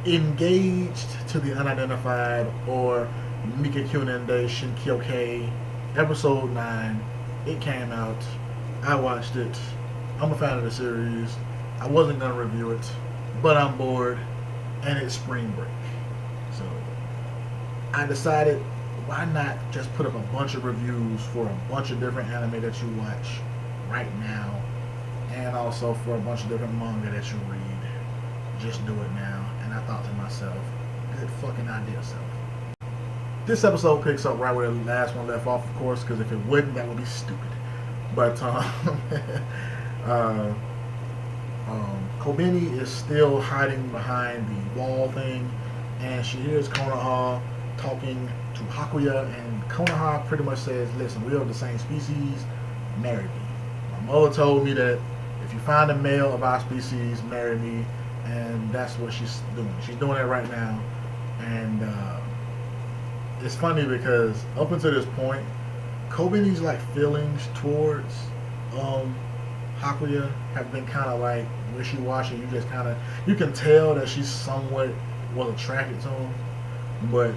Engaged to the Unidentified, or Mikakunin de Shinkōkei, episode 9. It came out. I watched it. I'm a fan of the series. I wasn't going to review it, but I'm bored, and it's spring break. So I decided, why not just put up a bunch of reviews for a bunch of different anime that you watch right now, and also for a bunch of different manga that you read. Just do it now. And I thought to myself, good fucking idea, self. This episode picks up right where the last one left off, of course, because if it wouldn't, that would be stupid. But Kobeni is still hiding behind the wall thing, and she hears Konoha talking to Hakuya, and Konoha pretty much says, listen, we are the same species, marry me. My mother told me that if you find a male of our species, marry me, and that's what she's doing. She's doing it right now, and it's funny because up until this point, Kobeni's like feelings towards Hakuya have been kind of like wishy-washy. You can tell that she's somewhat was attracted to him, but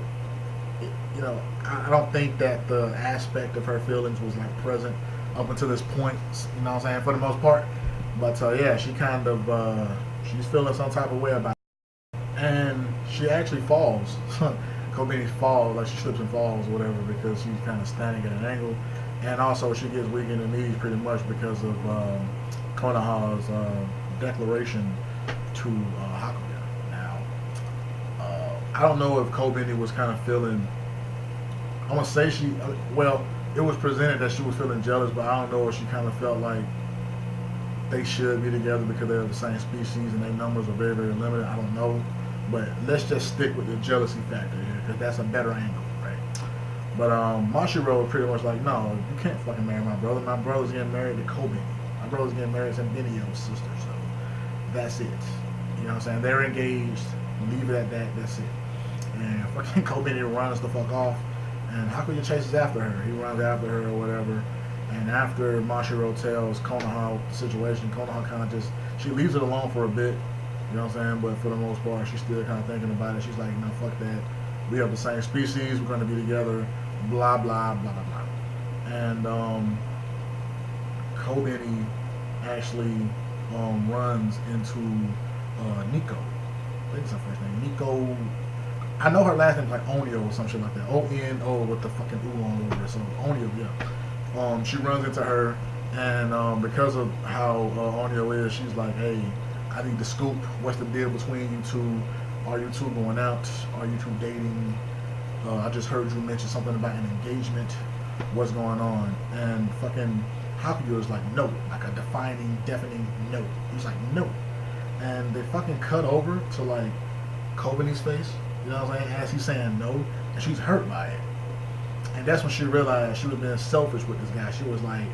I don't think that the aspect of her feelings was like present up until this point. You know what I'm saying, for the most part. But yeah, she kind of she's feeling some type of way about it, and she actually falls. Kobeni falls, like she slips and falls or whatever, because she's kind of standing at an angle, and also she gets weak in the knees pretty much because of Konoha's declaration to Hakuya. Now, I don't know if Kobeni was kind of feeling. I'm gonna say it was presented that she was feeling jealous, but I don't know if she kind of felt like they should be together because they're the same species and their numbers are very, very limited. I don't know. But let's just stick with the jealousy factor here, because that's a better angle, right? But Mashiro pretty much like, no, you can't fucking marry my brother. My brother's getting married to Kobeni. My brother's getting married to Benio's sister, so that's it. You know what I'm saying? They're engaged. Leave it at that. That's it. And fucking Kobeni runs the fuck off, and Hakuya chases after her. He runs after her or whatever. And after Mashiro tells Konoha the situation, Konoha kind of she leaves it alone for a bit. You know what I'm saying? But for the most part, she's still kind of thinking about it. She's like, no, fuck that. We have the same species. We're going to be together. Blah, blah, blah, blah, blah. And Kobeni actually runs into Nico. I think it's her first name. Nico. I know her last name is like Onio or some shit like that. O-N-O with the fucking oolong over it. So Onio, yeah. She runs into her, and because of how Onio is, she's like, hey, I need the scoop. What's the deal between you two? Are you two going out? Are you two dating? I just heard you mention something about an engagement. What's going on? And fucking Hakuya is like, no. Like a deafening no. He's like, no. And they fucking cut over to like Kobeni's face. You know what I'm saying? As he's saying no. And she's hurt by it. And that's when she realized she was being selfish with this guy. She was like,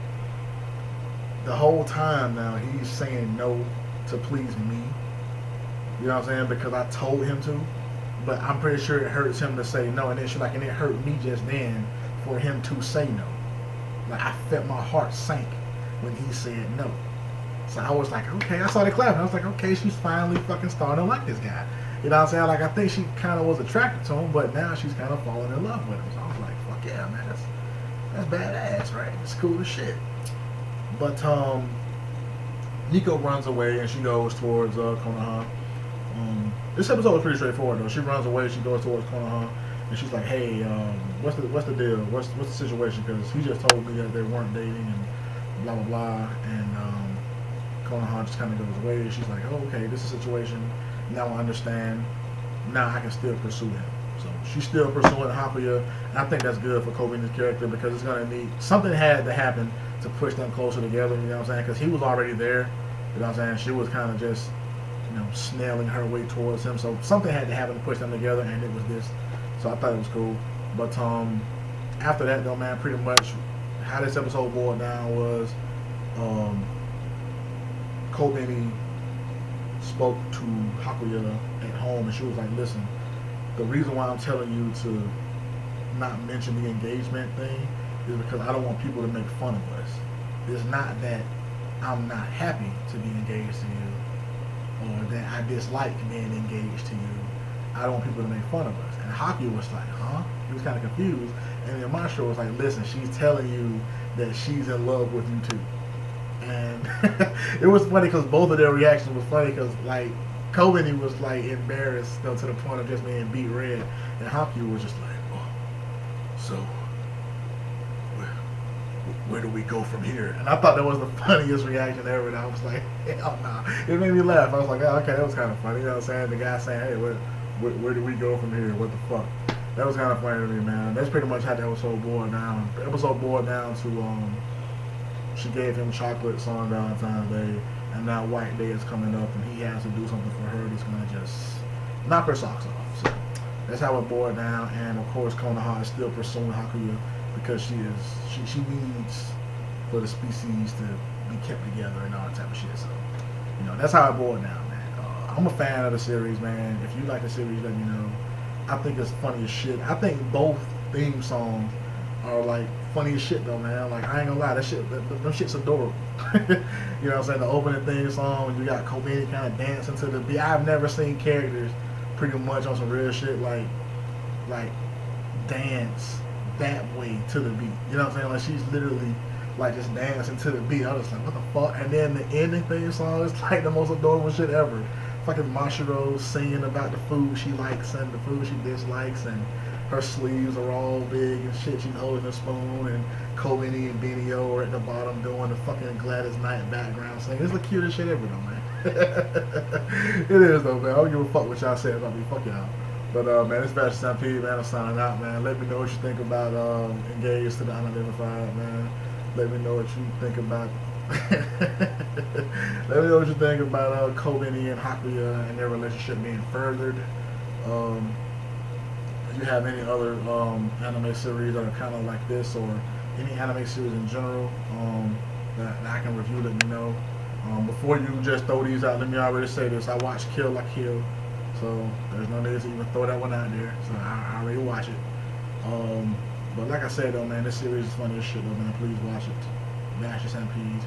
the whole time now he's saying no to please me. You know what I'm saying? Because I told him to. But I'm pretty sure it hurts him to say no. And then she's like, and it hurt me just then for him to say no. Like, I felt my heart sank when he said no. So I was like, okay. I started clapping. I was like, okay, she's finally fucking starting to like this guy. You know what I'm saying? Like, I think she kind of was attracted to him, but now she's kind of falling in love with him. So I was like, fuck yeah, man. That's badass, right? It's cool as shit. But Nico runs away and she goes towards Konoha. This episode was pretty straightforward though. She runs away, she goes towards Konoha, and she's like, "Hey, what's the deal? What's the situation? Because he just told me that they weren't dating and blah blah blah." And Konoha just kind of goes away. She's like, "Oh, okay, this is a situation. Now I understand. Now I can still pursue him." So she's still pursuing Hakuya, and I think that's good for Kobeni's character because it's gonna need something had to happen to push them closer together. You know what I'm saying? Because he was already there. You know what I'm saying? She was kind of just, snailing her way towards him. So something had to happen to push them together, and it was this. So I thought it was cool. But after that, though, man, pretty much how this episode boiled down was Kobeni spoke to Hakuya at home, and she was like, "Listen, the reason why I'm telling you to not mention the engagement thing is because I don't want people to make fun of us. It's not that I'm not happy to be engaged to you, or that I dislike being engaged to you. I don't want people to make fun of us. And Hakuya was like, huh? He was kind of confused. And then Mashiro was like, listen, she's telling you that she's in love with you too. And it was funny because both of their reactions was funny because like Kobeni was like embarrassed to the point of just being beat red, and Hakuya was just like, oh, so where do we go from here? And I thought that was the funniest reaction ever. And I was like, hell nah. It made me laugh. I was like, oh, okay, that was kind of funny. You know what I'm saying? The guy saying, hey, where do we go from here? What the fuck? That was kind of funny to me, man. That's pretty much how the episode boiled down. The episode boiled down to she gave him chocolate on Valentine's Day, and now White Day is coming up, and he has to do something for her that's gonna just knock her socks off. So that's how it boiled down. And of course, Konoha is still pursuing Hakuya because she needs for the species to be kept together and all that type of shit. So that's how it boiled down, man. I'm a fan of the series, man. If you like the series, let me know. I think it's funny as shit. I think both theme songs are like funny as shit though, man. Like I ain't gonna lie, that shit, them shit's adorable. You know what I'm saying? The opening theme song, when you got Kobeni kind of dancing to the beat. I've never seen characters pretty much on some real shit like dance that way to the beat. You know what I'm saying? Like she's literally like just dancing to the beat. I was like, what the fuck? And then the ending theme song is like the most adorable shit ever. Fucking Mashiro singing about the food she likes and the food she dislikes, and her sleeves are all big and shit. She's holding a spoon, and Kobeni and Benio are at the bottom doing the fucking Gladys Knight background singing. It's the cutest shit ever, though, man. It is, though, man. I don't give a fuck what y'all say about me. Fuck y'all. But, man, it's Bachelor Stampede, man. I'm signing out, man. Let me know what you think about Engaged to the Unidentified, man. Let me know what you think about let me know what you think about Kobeni and Hakuya and their relationship being furthered. If you have any other anime series that are kind of like this, or any anime series in general that I can review, let me know. Before you just throw these out, let me already say this. I watch Kill La Kill, so there's no need to even throw that one out there. So I already watch it. But like I said, though, man, this series is funny as shit, though, man. Please watch it. Bachelor Stampede.